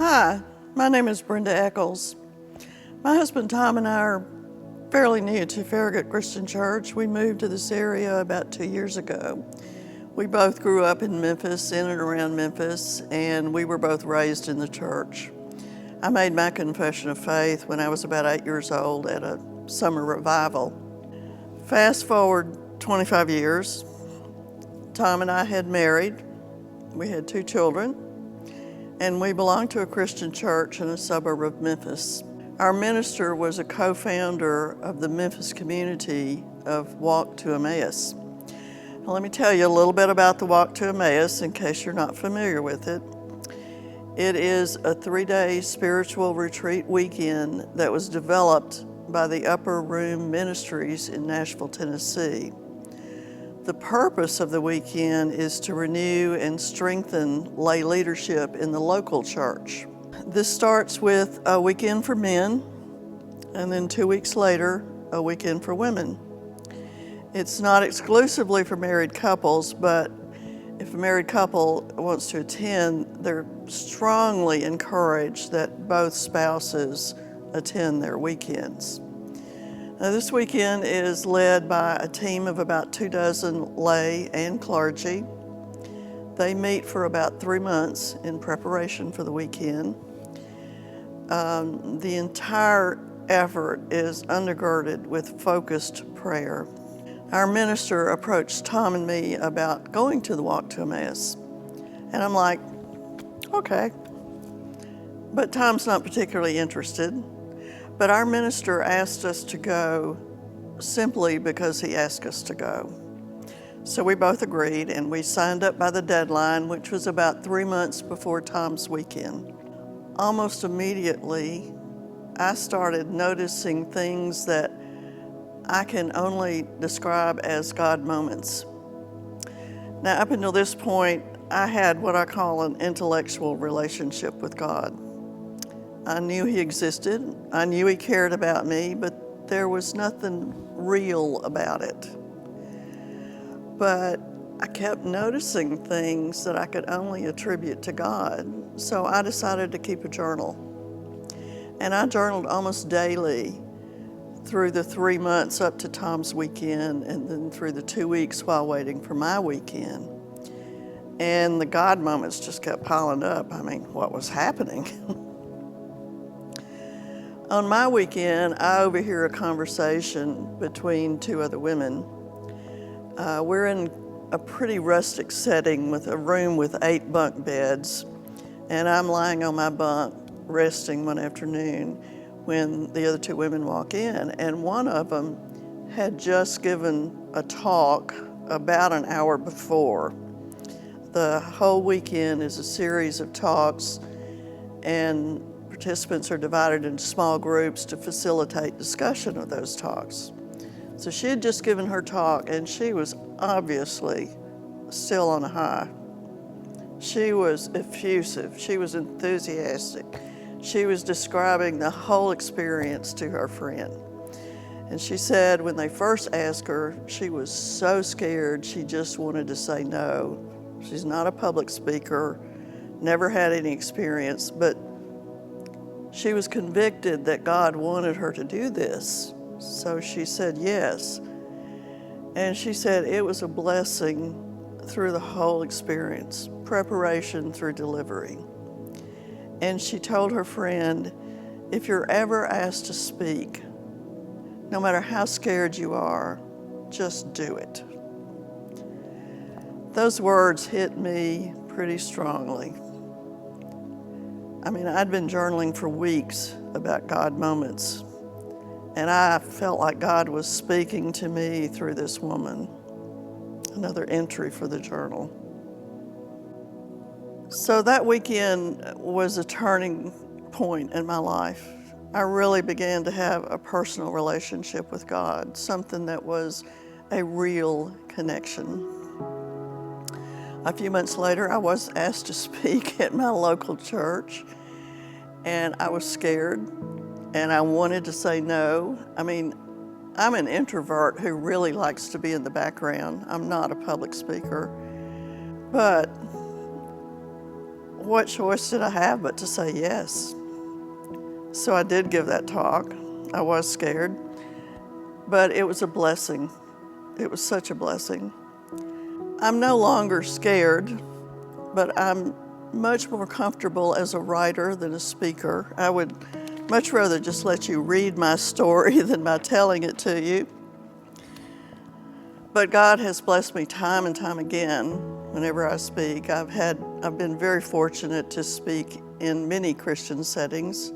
Hi, my name is Brenda Eckles. My husband Tom and I are fairly new to Farragut Christian Church. We moved to this area about 2 years ago. We both grew up in Memphis, in and around Memphis, and we were both raised in the church. I made my confession of faith when I was about 8 years old at a summer revival. Fast forward 25 years, Tom and I had married. We had 2 children, and we belonged to a Christian church in a suburb of Memphis. Our minister was a co-founder of the Memphis community of Walk to Emmaus. Now, let me tell you a little bit about the Walk to Emmaus in case you're not familiar with it. It is a 3-day spiritual retreat weekend that was developed by the Upper Room Ministries in Nashville, Tennessee. The purpose of the weekend is to renew and strengthen lay leadership in the local church. This starts with a weekend for men, and then 2 weeks later, a weekend for women. It's not exclusively for married couples, but if a married couple wants to attend, they're strongly encouraged that both spouses attend their weekends. Now, this weekend is led by a team of about 24 lay and clergy. They meet for about 3 months in preparation for the weekend. The entire effort is undergirded with focused prayer. Our minister approached Tom and me about going to the Walk to Emmaus, and I'm like, okay. But Tom's not particularly interested. But our minister asked us to go simply because he asked us to go. So we both agreed, and we signed up by the deadline, which was about 3 months before Tom's weekend. Almost immediately, I started noticing things that I can only describe as God moments. Now, up until this point, I had what I call an intellectual relationship with God. I knew He existed, I knew He cared about me, but there was nothing real about it. But I kept noticing things that I could only attribute to God, so I decided to keep a journal. And I journaled almost daily through the 3 months up to Tom's weekend, and then through the 2 weeks while waiting for my weekend. And the God moments just kept piling up. I mean, what was happening? On my weekend, I overhear a conversation between 2 other women. We're in a pretty rustic setting with a room with 8 bunk beds, and I'm lying on my bunk resting one afternoon when the other 2 women walk in, and one of them had just given a talk about an hour before. The whole weekend is a series of talks, and participants are divided into small groups to facilitate discussion of those talks. So she had just given her talk, and she was obviously still on a high. She was effusive, she was enthusiastic. She was describing the whole experience to her friend. And she said when they first asked her, she was so scared she just wanted to say no. She's not a public speaker, never had any experience, but she was convicted that God wanted her to do this, so she said yes. And she said it was a blessing through the whole experience, preparation through delivery. And she told her friend, if you're ever asked to speak, no matter how scared you are, just do it. Those words hit me pretty strongly. I mean, I'd been journaling for weeks about God moments, and I felt like God was speaking to me through this woman. Another entry for the journal. So that weekend was a turning point in my life. I really began to have a personal relationship with God, something that was a real connection. A few months later, I was asked to speak at my local church, and I was scared, and I wanted to say no. I mean, I'm an introvert who really likes to be in the background. I'm not a public speaker. But what choice did I have but to say yes? So I did give that talk. I was scared, but it was a blessing. It was such a blessing. I'm no longer scared, but I'm much more comfortable as a writer than a speaker. I would much rather just let you read my story than by telling it to you. But God has blessed me time and time again whenever I speak. I've been very fortunate to speak in many Christian settings.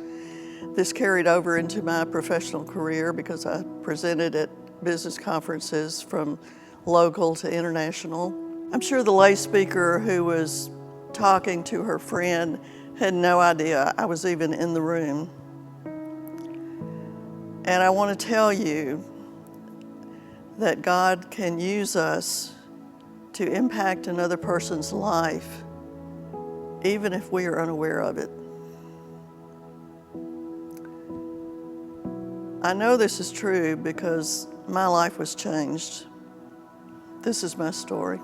This carried over into my professional career because I presented at business conferences from local to international. I'm sure the lay speaker who was talking to her friend had no idea I was even in the room. And I want to tell you that God can use us to impact another person's life, even if we are unaware of it. I know this is true because my life was changed. This is my story.